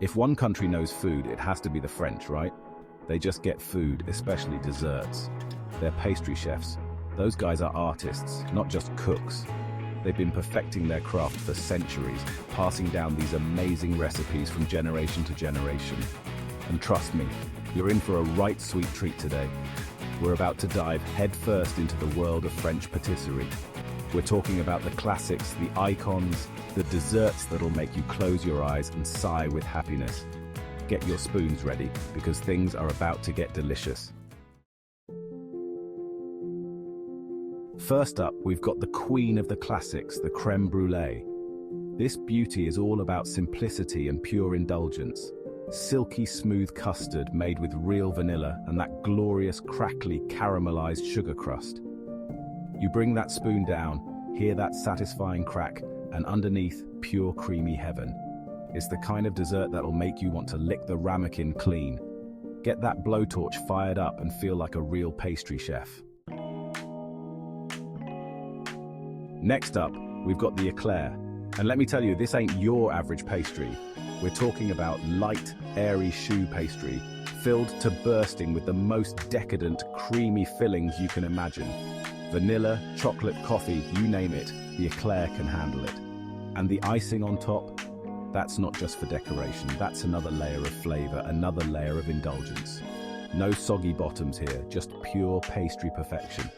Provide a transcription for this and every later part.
If one country knows food, it has to be the French, right? They just get food, especially desserts. They're pastry chefs. Those guys are artists, not just cooks. They've been perfecting their craft for centuries, passing down these amazing recipes from generation to generation. And trust me, you're in for a right sweet treat today. We're about to dive headfirst into the world of French patisserie. We're talking about the classics, the icons, the desserts that'll make you close your eyes and sigh with happiness. Get your spoons ready, because things are about to get delicious. First up, we've got the queen of the classics, the crème brûlée. This beauty is all about simplicity and pure indulgence. Silky smooth custard made with real vanilla and that glorious crackly caramelized sugar crust. You bring that spoon down, hear that satisfying crack, and underneath, pure creamy heaven. It's the kind of dessert that'll make you want to lick the ramekin clean. Get that blowtorch fired up and feel like a real pastry chef. Next up, we've got the eclair. And let me tell you, this ain't your average pastry. We're talking about light, airy choux pastry, filled to bursting with the most decadent, creamy fillings you can imagine. Vanilla, chocolate, coffee, you name it, the eclair can handle it. And the icing on top, that's not just for decoration, that's another layer of flavor, another layer of indulgence. No soggy bottoms here, just pure pastry perfection.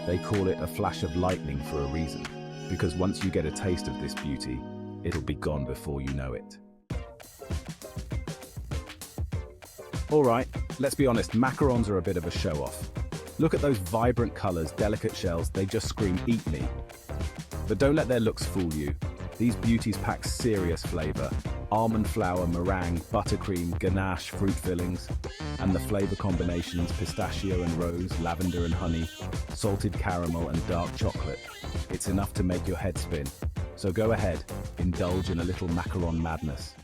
They call it a flash of lightning for a reason, because once you get a taste of this beauty, it'll be gone before you know it. All right, let's be honest, macarons are a bit of a show-off. Look at those vibrant colors, delicate shells, they just scream, eat me. But don't let their looks fool you. These beauties pack serious flavor. Almond flour, meringue, buttercream, ganache, fruit fillings, and the flavor combinations pistachio and rose, lavender and honey, salted caramel and dark chocolate. It's enough to make your head spin. So go ahead, indulge in a little macaron madness.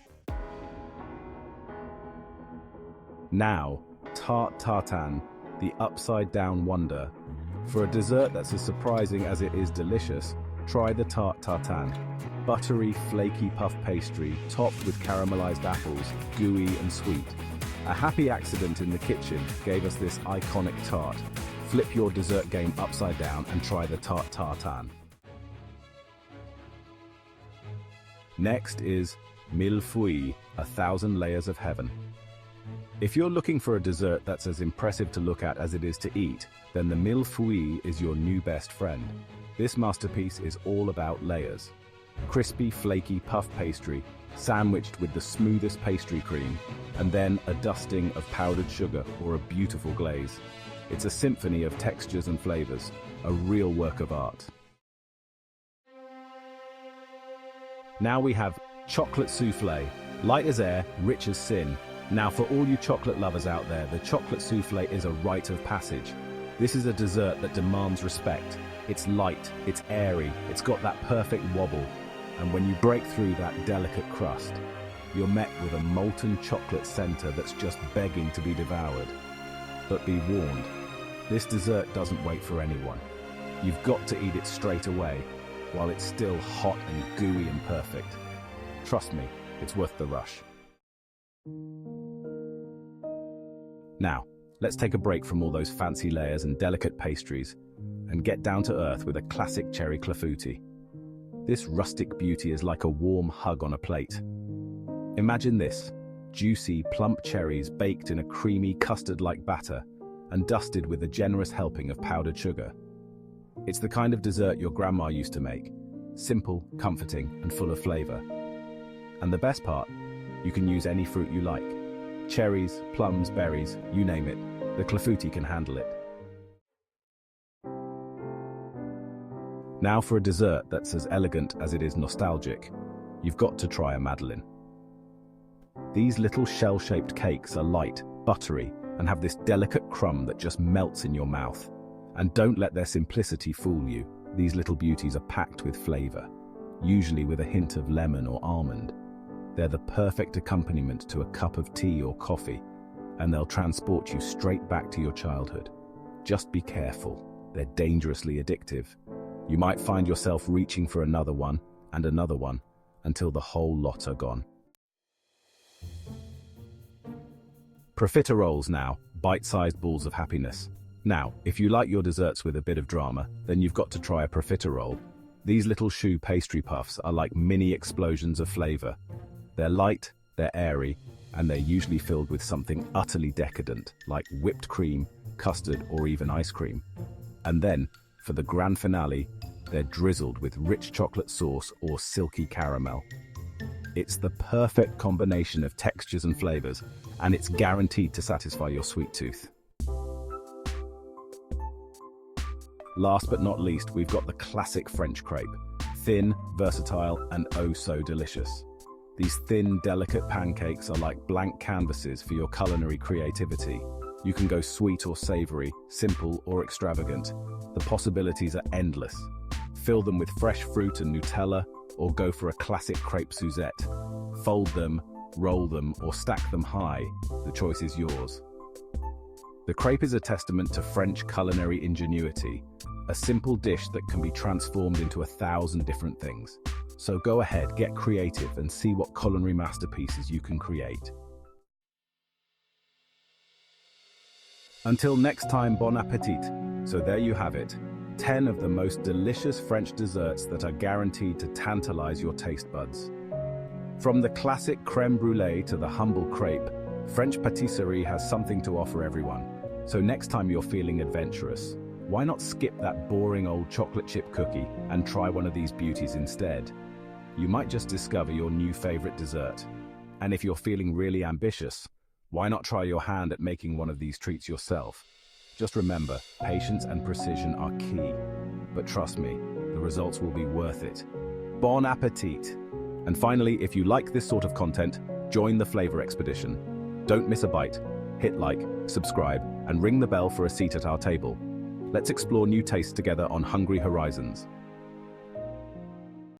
Now, tarte tartane, the upside-down wonder. For a dessert that's as surprising as it is delicious, try the tarte tartane. Buttery, flaky puff pastry, topped with caramelized apples, gooey and sweet. A happy accident in the kitchen gave us this iconic tart. Flip your dessert game upside down and try the tarte tartane. Next is Mille-Feuille, 1,000 layers of heaven. If you're looking for a dessert that's as impressive to look at as it is to eat, then the Mille-Feuille is your new best friend. This masterpiece is all about layers. Crispy, flaky puff pastry, sandwiched with the smoothest pastry cream, and then a dusting of powdered sugar or a beautiful glaze. It's a symphony of textures and flavors, a real work of art. Now we have chocolate soufflé, light as air, rich as sin. Now for all you chocolate lovers out there, the chocolate soufflé is a rite of passage. This is a dessert that demands respect. It's light, it's airy, it's got that perfect wobble. And when you break through that delicate crust, you're met with a molten chocolate center that's just begging to be devoured. But be warned, this dessert doesn't wait for anyone. You've got to eat it straight away, while it's still hot and gooey and perfect. Trust me, it's worth the rush. Now, let's take a break from all those fancy layers and delicate pastries and get down to earth with a classic cherry clafouti. This rustic beauty is like a warm hug on a plate. Imagine this, juicy, plump cherries baked in a creamy custard-like batter and dusted with a generous helping of powdered sugar. It's the kind of dessert your grandma used to make, simple, comforting, and full of flavor. And the best part, you can use any fruit you like. Cherries, plums, berries, you name it, the clafouti can handle it. Now for a dessert that's as elegant as it is nostalgic, you've got to try a madeleine. These little shell-shaped cakes are light, buttery, and have this delicate crumb that just melts in your mouth. And don't let their simplicity fool you. These little beauties are packed with flavor, usually with a hint of lemon or almond. They're the perfect accompaniment to a cup of tea or coffee, and they'll transport you straight back to your childhood. Just be careful, they're dangerously addictive. You might find yourself reaching for another one, and another one, until the whole lot are gone. Profiteroles now, bite-sized balls of happiness. Now, if you like your desserts with a bit of drama, then you've got to try a profiterole. These little choux pastry puffs are like mini explosions of flavor. They're light, they're airy, and they're usually filled with something utterly decadent, like whipped cream, custard, or even ice cream. And then, for the grand finale, they're drizzled with rich chocolate sauce or silky caramel. It's the perfect combination of textures and flavors, and it's guaranteed to satisfy your sweet tooth. Last but not least, we've got the classic French crepe. Thin, versatile, and oh so delicious. These thin, delicate pancakes are like blank canvases for your culinary creativity. You can go sweet or savory, simple or extravagant. The possibilities are endless. Fill them with fresh fruit and Nutella, or go for a classic crepe Suzette. Fold them, roll them, or stack them high. The choice is yours. The crepe is a testament to French culinary ingenuity, a simple dish that can be transformed into 1,000 different things. So go ahead, get creative, and see what culinary masterpieces you can create. Until next time, bon appetit. So there you have it, 10 of the most delicious French desserts that are guaranteed to tantalize your taste buds. From the classic crème brûlée to the humble crepe, French patisserie has something to offer everyone. So next time you're feeling adventurous, why not skip that boring old chocolate chip cookie and try one of these beauties instead? You might just discover your new favorite dessert. And if you're feeling really ambitious, why not try your hand at making one of these treats yourself? Just remember, patience and precision are key. But trust me, the results will be worth it. Bon appetit! And finally, if you like this sort of content, join the flavor expedition. Don't miss a bite. Hit like, subscribe, and ring the bell for a seat at our table. Let's explore new tastes together on Hungry Horizons.